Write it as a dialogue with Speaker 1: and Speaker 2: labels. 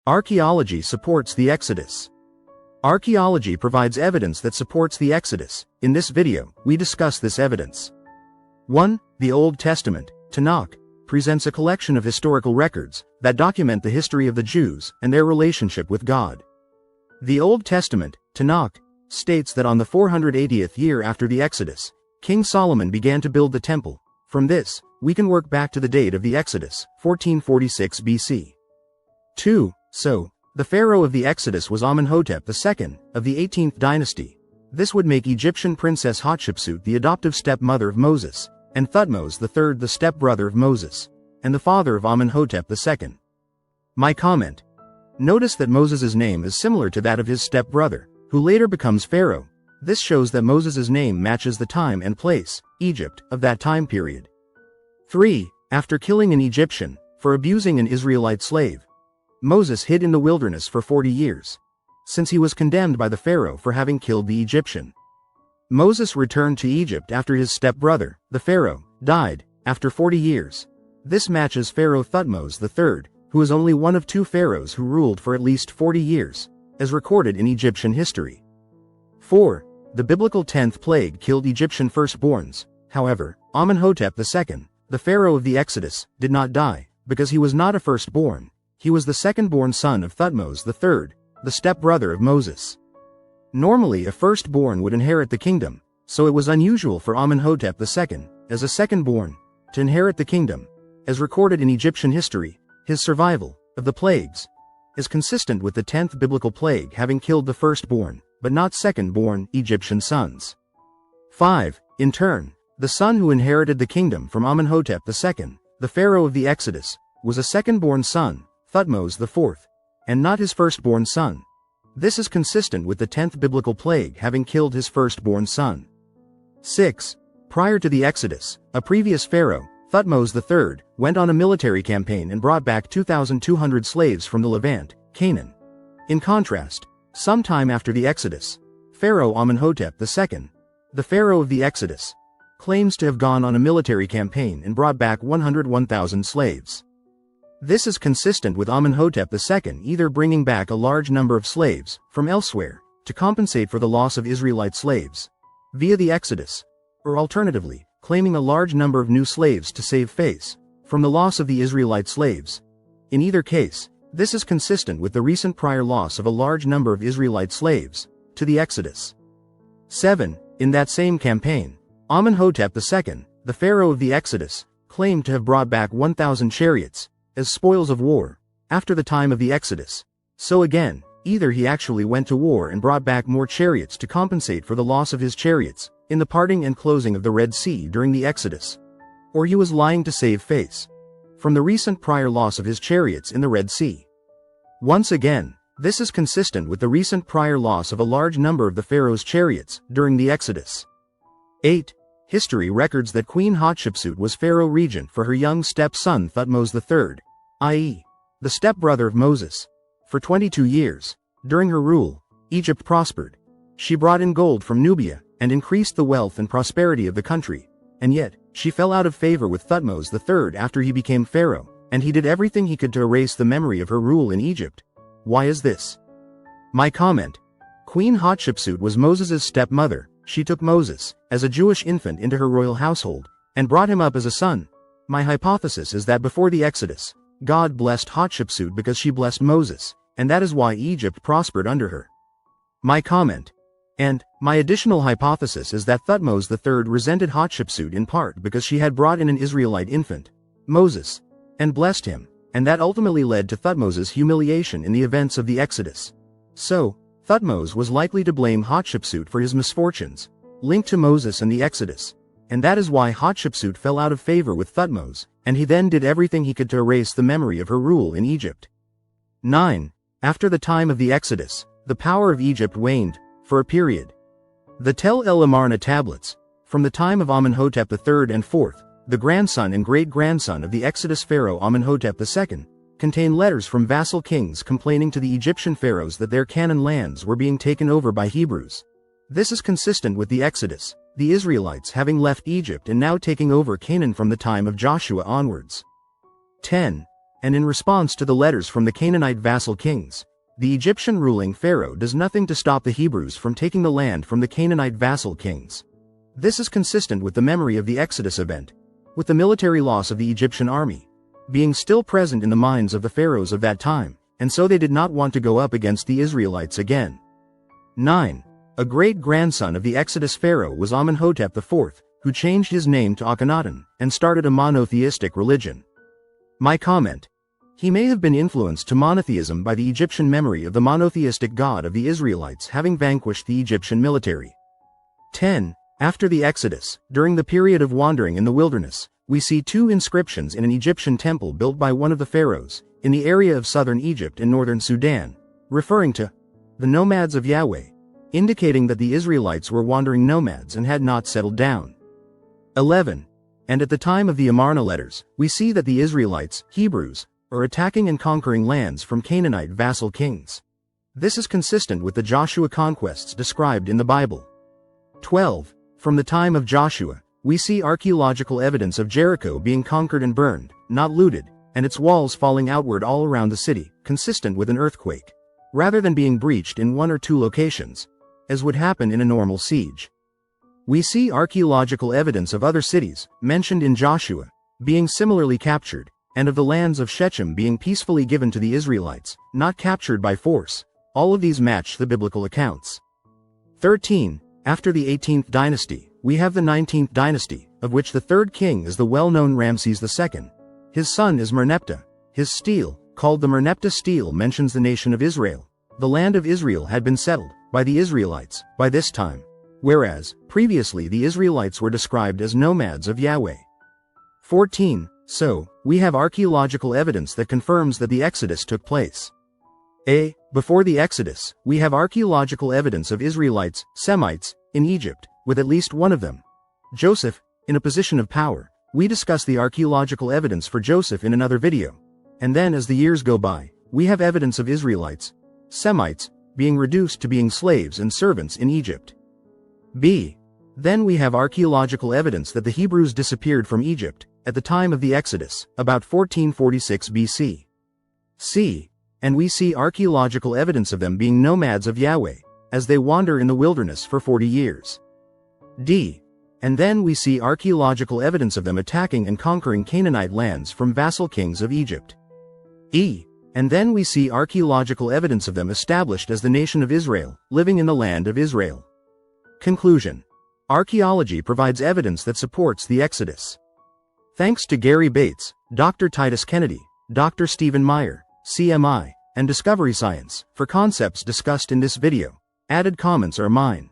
Speaker 1: Archaeology supports the Exodus. Archaeology provides evidence that supports the Exodus. In this video, we discuss this evidence. 1. The Old Testament, Tanakh, presents a collection of historical records that document the history of the Jews and their relationship with God. The Old Testament, Tanakh, states that on the 480th year after the Exodus, King Solomon began to build the temple. From this, we can work back to the date of the Exodus, 1446 BC. 2. So, the Pharaoh of the Exodus was Amenhotep II, of the 18th dynasty. This would make Egyptian princess Hatshepsut the adoptive stepmother of Moses, and Thutmose III the stepbrother of Moses, and the father of Amenhotep II. My comment. Notice that Moses' name is similar to that of his stepbrother, who later becomes Pharaoh. This shows that Moses' name matches the time and place, Egypt, of that time period. 3. After killing an Egyptian, for abusing an Israelite slave, Moses hid in the wilderness for 40 years, since he was condemned by the Pharaoh for having killed the Egyptian. Moses returned to Egypt after his stepbrother, the Pharaoh, died, after 40 years. This matches Pharaoh Thutmose III, who is only one of two pharaohs who ruled for at least 40 years, as recorded in Egyptian history. 4. The biblical 10th plague killed Egyptian firstborns. However, Amenhotep II, the Pharaoh of the Exodus, did not die, because he was not a firstborn. He was the second-born son of Thutmose III, the stepbrother of Moses. Normally a firstborn would inherit the kingdom, so it was unusual for Amenhotep II, as a second-born, to inherit the kingdom. As recorded in Egyptian history, his survival of the plagues is consistent with the 10th biblical plague having killed the firstborn, but not second-born, Egyptian sons. 5. In turn, the son who inherited the kingdom from Amenhotep II, the Pharaoh of the Exodus, was a second-born son, Thutmose IV, and not his firstborn son. This is consistent with the 10th biblical plague having killed his firstborn son. 6. Prior to the Exodus, a previous pharaoh, Thutmose III, went on a military campaign and brought back 2,200 slaves from the Levant, Canaan. In contrast, sometime after the Exodus, Pharaoh Amenhotep II, the Pharaoh of the Exodus, claims to have gone on a military campaign and brought back 101,000 slaves. This is consistent with Amenhotep II either bringing back a large number of slaves from elsewhere to compensate for the loss of Israelite slaves via the Exodus, or alternatively, claiming a large number of new slaves to save face from the loss of the Israelite slaves. In either case, this is consistent with the recent prior loss of a large number of Israelite slaves to the Exodus. 7. In that same campaign, Amenhotep II, the Pharaoh of the Exodus, claimed to have brought back 1,000 chariots as spoils of war after the time of the Exodus. So again, either he actually went to war and brought back more chariots to compensate for the loss of his chariots in the parting and closing of the Red Sea during the Exodus, or he was lying to save face from the recent prior loss of his chariots in the Red Sea. Once again, this is consistent with the recent prior loss of a large number of the Pharaoh's chariots during the Exodus. 8. History records that Queen Hatshepsut was Pharaoh regent for her young stepson Thutmose III, i.e., the stepbrother of Moses, for 22 years. During her rule, Egypt prospered. She brought in gold from Nubia and increased the wealth and prosperity of the country, and yet, she fell out of favor with Thutmose III after he became Pharaoh, and he did everything he could to erase the memory of her rule in Egypt. Why is this? My comment. Queen Hatshepsut was Moses' stepmother. She took Moses, as a Jewish infant, into her royal household, and brought him up as a son. My hypothesis is that before the Exodus, God blessed Hatshepsut because she blessed Moses, and that is why Egypt prospered under her. My comment. And, my additional hypothesis is that Thutmose III resented Hatshepsut in part because she had brought in an Israelite infant, Moses, and blessed him, and that ultimately led to Thutmose's humiliation in the events of the Exodus. So, Thutmose was likely to blame Hatshepsut for his misfortunes, linked to Moses and the Exodus, and that is why Hatshepsut fell out of favor with Thutmose, and he then did everything he could to erase the memory of her rule in Egypt. 9. After the time of the Exodus, the power of Egypt waned, for a period. The Tel El Amarna tablets, from the time of Amenhotep III and IV, the grandson and great-grandson of the Exodus Pharaoh Amenhotep II, contain letters from vassal kings complaining to the Egyptian pharaohs that their Canaan lands were being taken over by Hebrews. This is consistent with the Exodus, the Israelites having left Egypt and now taking over Canaan from the time of Joshua onwards. 10. and in response to the letters from the Canaanite vassal kings, the Egyptian ruling pharaoh does nothing to stop the Hebrews from taking the land from the Canaanite vassal kings. This is consistent with the memory of the Exodus event, with the military loss of the Egyptian army being still present in the minds of the pharaohs of that time, and so they did not want to go up against the Israelites again. 9. A great-grandson of the Exodus pharaoh was Amenhotep IV, who changed his name to Akhenaten and started a monotheistic religion. My comment: he may have been influenced to monotheism by the Egyptian memory of the monotheistic God of the Israelites having vanquished the Egyptian military. 10. After the Exodus, during the period of wandering in the wilderness, we see two inscriptions in an Egyptian temple built by one of the pharaohs, in the area of southern Egypt and northern Sudan, referring to the nomads of Yahweh, indicating that the Israelites were wandering nomads and had not settled down. 11. And at the time of the Amarna letters, we see that the Israelites, Hebrews, are attacking and conquering lands from Canaanite vassal kings. This is consistent with the Joshua conquests described in the Bible. 12. From the time of Joshua, we see archaeological evidence of Jericho being conquered and burned, not looted, and its walls falling outward all around the city, consistent with an earthquake, rather than being breached in one or two locations, as would happen in a normal siege. We see archaeological evidence of other cities, mentioned in Joshua, being similarly captured, and of the lands of Shechem being peacefully given to the Israelites, not captured by force. All of these match the biblical accounts. 13. After the 18th dynasty, we have the 19th dynasty, of which the third king is the well-known Ramses II. His son is Merneptah. His stele, called the Merneptah stele, mentions the nation of Israel. The land of Israel had been settled by the Israelites by this time, whereas previously the Israelites were described as nomads of Yahweh. 14. So, we have archaeological evidence that confirms that the Exodus took place. Before the Exodus, we have archaeological evidence of Israelites, Semites, in Egypt, with at least one of them, Joseph, in a position of power. We discuss the archaeological evidence for Joseph in another video. And then as the years go by, we have evidence of Israelites, Semites, being reduced to being slaves and servants in Egypt. Then we have archaeological evidence that the Hebrews disappeared from Egypt at the time of the Exodus, about 1446 BC. And we see archaeological evidence of them being nomads of Yahweh, as they wander in the wilderness for 40 years. And then we see archaeological evidence of them attacking and conquering Canaanite lands from vassal kings of Egypt. And then we see archaeological evidence of them established as the nation of Israel, living in the land of Israel. Conclusion: archaeology provides evidence that supports the Exodus. Thanks to Gary Bates, Dr. Titus Kennedy, Dr. Stephen Meyer, CMI, and Discovery Science, for concepts discussed in this video. Added comments are mine.